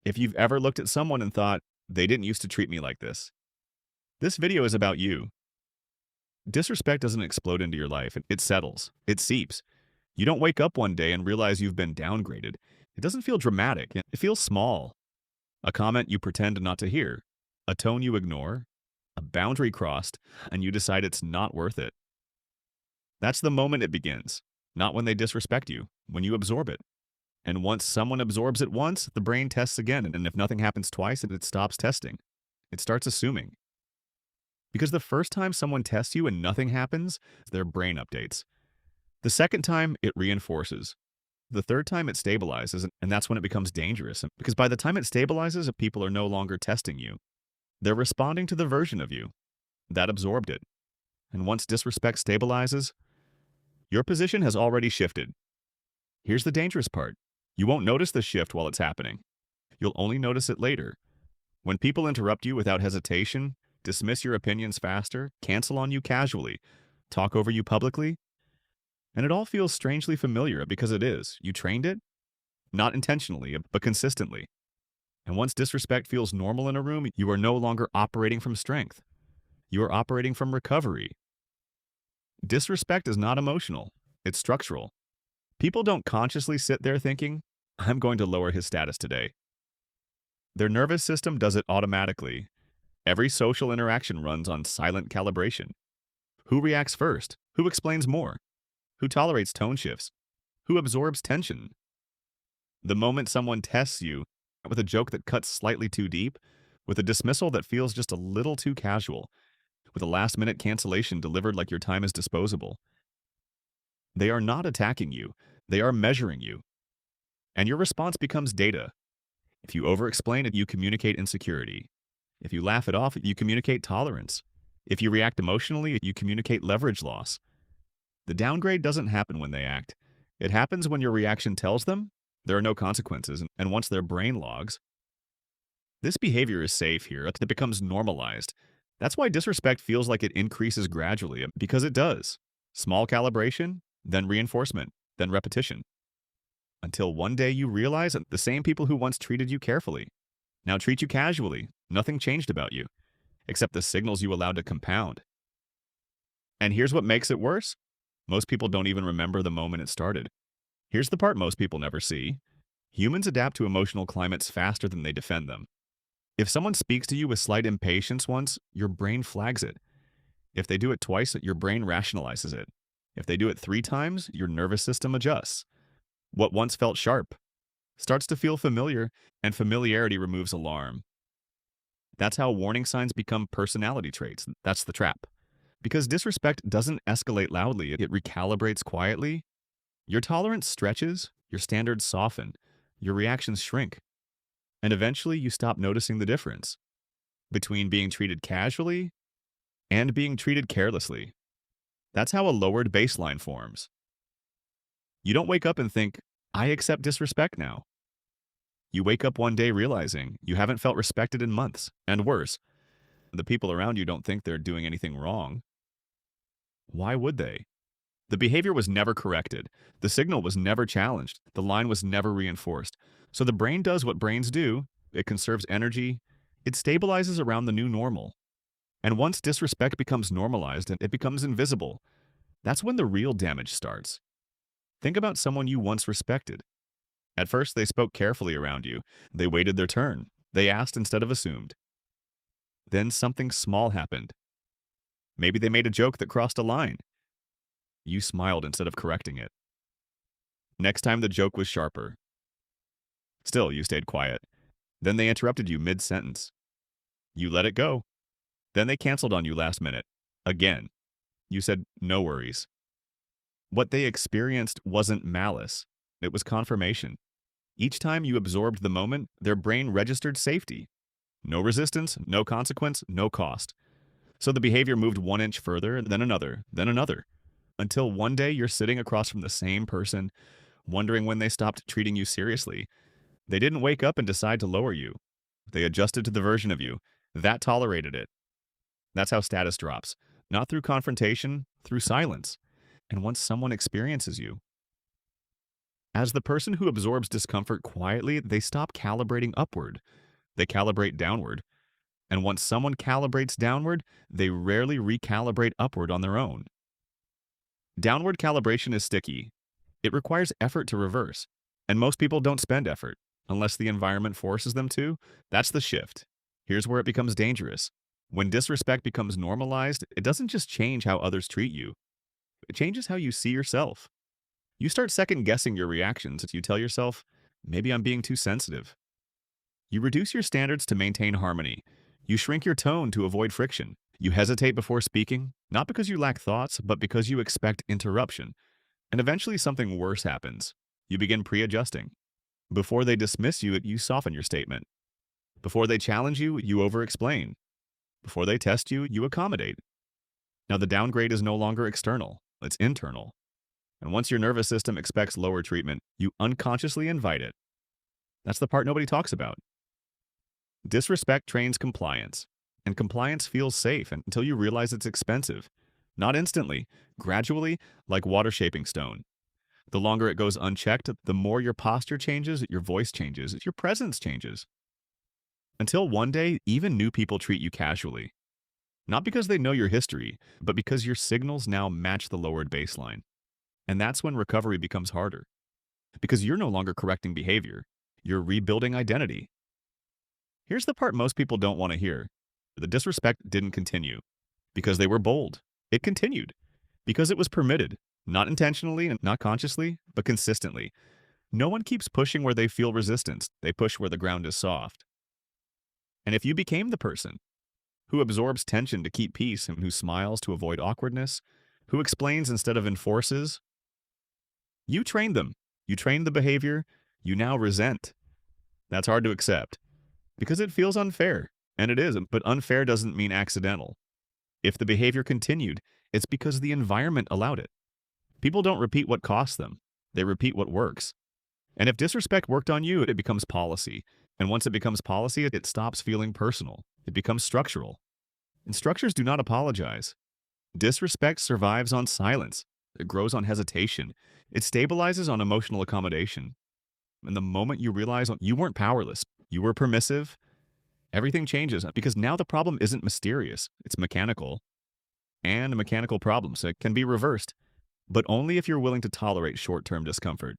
If you've ever looked at someone and thought, they didn't used to treat me like this video is about you. Disrespect doesn't explode into your life. It settles. It seeps. You don't wake up one day and realize you've been downgraded. It doesn't feel dramatic. It feels small. A comment you pretend not to hear. A tone you ignore. A boundary crossed, and you decide it's not worth it. That's the moment it begins. Not when they disrespect you, when you absorb it. And once someone absorbs it once, the brain tests again, and if nothing happens twice, it stops testing. It starts assuming. Because the first time someone tests you and nothing happens, their brain updates. The second time, it reinforces. The third time, it stabilizes, and that's when it becomes dangerous. Because by the time it stabilizes, people are no longer testing you. They're responding to the version of you that absorbed it. And once disrespect stabilizes, your position has already shifted. Here's the dangerous part. You won't notice the shift while it's happening. You'll only notice it later. When people interrupt you without hesitation, dismiss your opinions faster, cancel on you casually, talk over you publicly, and it all feels strangely familiar because it is. You trained it, not intentionally, but consistently. And once disrespect feels normal in a room, you are no longer operating from strength. You are operating from recovery. Disrespect is not emotional, it's structural. People don't consciously sit there thinking, I'm going to lower his status today. Their nervous system does it automatically. Every social interaction runs on silent calibration. Who reacts first? Who explains more? Who tolerates tone shifts? Who absorbs tension? The moment someone tests you with a joke that cuts slightly too deep, with a dismissal that feels just a little too casual, with a last-minute cancellation delivered like your time is disposable, they are not attacking you. They are measuring you. And your response becomes data. If you over-explain it, you communicate insecurity. If you laugh it off, you communicate tolerance. If you react emotionally, you communicate leverage loss. The downgrade doesn't happen when they act. It happens when your reaction tells them there are no consequences, and once their brain logs, this behavior is safe here, it becomes normalized. That's why disrespect feels like it increases gradually, because it does. Small calibration, then reinforcement, then repetition. Until one day you realize that the same people who once treated you carefully now treat you casually. Nothing changed about you, except the signals you allowed to compound. And here's what makes it worse. Most people don't even remember the moment it started. Here's the part most people never see. Humans adapt to emotional climates faster than they defend them. If someone speaks to you with slight impatience once, your brain flags it. If they do it twice, your brain rationalizes it. If they do it 3 times, your nervous system adjusts. What once felt sharp starts to feel familiar, and familiarity removes alarm. That's how warning signs become personality traits. That's the trap. Because disrespect doesn't escalate loudly, it recalibrates quietly. Your tolerance stretches, your standards soften, your reactions shrink. And eventually you stop noticing the difference between being treated casually and being treated carelessly. That's how a lowered baseline forms. You don't wake up and think, I accept disrespect now. You wake up one day realizing you haven't felt respected in months, and worse, the people around you don't think they're doing anything wrong. Why would they? The behavior was never corrected. The signal was never challenged. The line was never reinforced. So the brain does what brains do. It conserves energy. It stabilizes around the new normal. And once disrespect becomes normalized, it becomes invisible. That's when the real damage starts. Think about someone you once respected. At first, they spoke carefully around you. They waited their turn. They asked instead of assumed. Then something small happened. Maybe they made a joke that crossed a line. You smiled instead of correcting it. Next time, the joke was sharper. Still, you stayed quiet. Then they interrupted you mid-sentence. You let it go. Then they canceled on you last minute. Again. You said, no worries. What they experienced wasn't malice. It was confirmation. Each time you absorbed the moment, their brain registered safety. No resistance, no consequence, no cost. So the behavior moved 1 inch further, then another, until one day you're sitting across from the same person, wondering when they stopped treating you seriously. They didn't wake up and decide to lower you. They adjusted to the version of you that tolerated it. That's how status drops. Not through confrontation, through silence. And once someone experiences you, As the person who absorbs discomfort quietly, they stop calibrating upward. They calibrate downward. And once someone calibrates downward, they rarely recalibrate upward on their own. Downward calibration is sticky. It requires effort to reverse. And most people don't spend effort, unless the environment forces them to. That's the shift. Here's where it becomes dangerous. When disrespect becomes normalized, it doesn't just change how others treat you, it changes how you see yourself. You start second guessing your reactions if you tell yourself, maybe I'm being too sensitive. You reduce your standards to maintain harmony. You shrink your tone to avoid friction. You hesitate before speaking, not because you lack thoughts, but because you expect interruption. And eventually something worse happens. You begin pre-adjusting. Before they dismiss you, you soften your statement. Before they challenge you, you over-explain. Before they test you, you accommodate. Now the downgrade is no longer external, it's internal. And once your nervous system expects lower treatment, you unconsciously invite it. That's the part nobody talks about. Disrespect trains compliance, and compliance feels safe until you realize it's expensive. Not instantly, gradually, like water shaping stone. The longer it goes unchecked, the more your posture changes, your voice changes, your presence changes. Until one day, even new people treat you casually. Not because they know your history, but because your signals now match the lowered baseline. And that's when recovery becomes harder. Because you're no longer correcting behavior, you're rebuilding identity. Here's the part most people don't want to hear. The disrespect didn't continue. Because they were bold. It continued. Because it was permitted. Not intentionally and not consciously, but consistently. No one keeps pushing where they feel resistance. They push where the ground is soft. And if you became the person who absorbs tension to keep peace and who smiles to avoid awkwardness, who explains instead of enforces, you trained them. You trained the behavior you now resent. That's hard to accept because it feels unfair, and it is, but unfair doesn't mean accidental. If the behavior continued, it's because the environment allowed it. People don't repeat what costs them. They repeat what works. And if disrespect worked on you, it becomes policy. And once it becomes policy, it stops feeling personal. It becomes structural. And structures do not apologize. Disrespect survives on silence. It grows on hesitation. It stabilizes on emotional accommodation. And the moment you realize you weren't powerless, you were permissive, everything changes because now the problem isn't mysterious. It's mechanical. And a mechanical problem, so it can be reversed. But only if you're willing to tolerate short-term discomfort.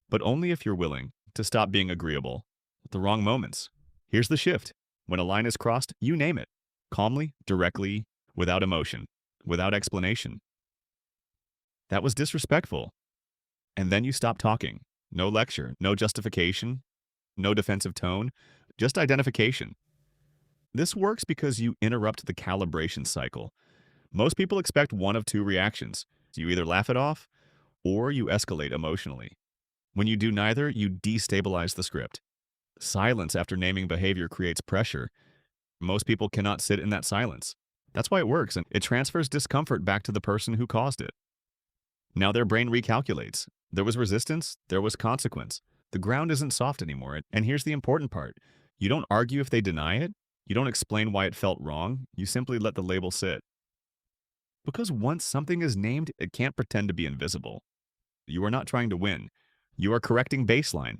But only if you're willing to stop being agreeable at the wrong moments. Here's the shift. When a line is crossed, you name it. Calmly, directly, without emotion, without explanation. That was disrespectful. And then you stop talking. No lecture, no justification, no defensive tone, just identification. This works because you interrupt the calibration cycle. Most people expect one of two reactions. You either laugh it off or you escalate emotionally. When you do neither, you destabilize the script. Silence after naming behavior creates pressure. Most people cannot sit in that silence. That's why it works, and it transfers discomfort back to the person who caused it. Now their brain recalculates. There was resistance, there was consequence. The ground isn't soft anymore, and here's the important part. You don't argue if they deny it. You don't explain why it felt wrong. You simply let the label sit. Because once something is named, it can't pretend to be invisible. You are not trying to win. You are correcting baseline.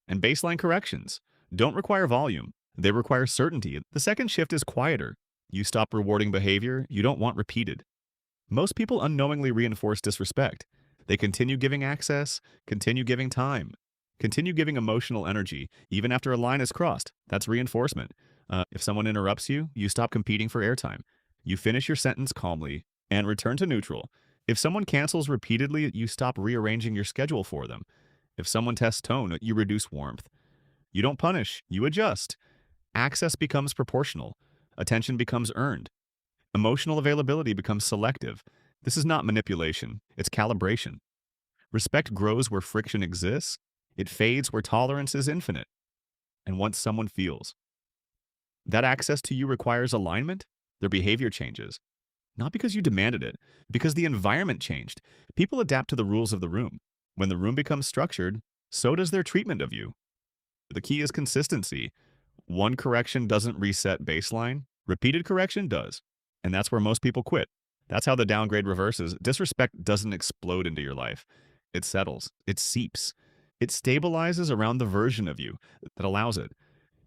And baseline corrections don't require volume. They require certainty. The second shift is quieter. You stop rewarding behavior you don't want repeated. Most people unknowingly reinforce disrespect. They continue giving access, continue giving time, continue giving emotional energy, even after a line is crossed. That's reinforcement. If someone interrupts you, you stop competing for airtime. You finish your sentence calmly and return to neutral. If someone cancels repeatedly, you stop rearranging your schedule for them. If someone tests tone, you reduce warmth. You don't punish, you adjust. Access becomes proportional. Attention becomes earned. Emotional availability becomes selective. This is not manipulation, it's calibration. Respect grows where friction exists. It fades where tolerance is infinite. And once someone feels that access to you requires alignment, their behavior changes. Not because you demanded it, because the environment changed. People adapt to the rules of the room. When the room becomes structured, so does their treatment of you. The key is consistency. One correction doesn't reset baseline. Repeated correction does. And that's where most people quit. That's how the downgrade reverses. Disrespect doesn't explode into your life. It settles. It seeps. It stabilizes around the version of you that allows it.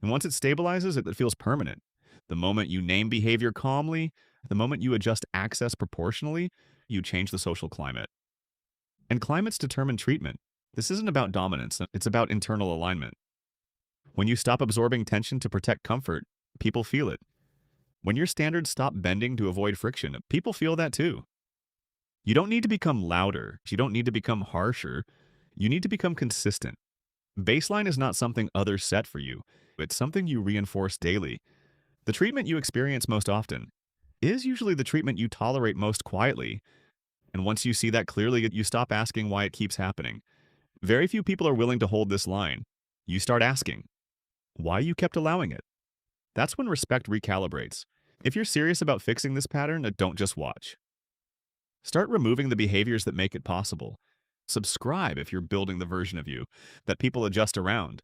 And once it stabilizes, it feels permanent. The moment you name behavior calmly, the moment you adjust access proportionally, you change the social climate. And climates determine treatment. This isn't about dominance, it's about internal alignment. When you stop absorbing tension to protect comfort, people feel it. When your standards stop bending to avoid friction, people feel that too. You don't need to become louder. You don't need to become harsher. You need to become consistent. Baseline is not something others set for you. It's something you reinforce daily. The treatment you experience most often is usually the treatment you tolerate most quietly. And once you see that clearly, you stop asking why it keeps happening. Very few people are willing to hold this line. You start asking why you kept allowing it. That's when respect recalibrates. If you're serious about fixing this pattern, don't just watch. Start removing the behaviors that make it possible. Subscribe if you're building the version of you that people adjust around.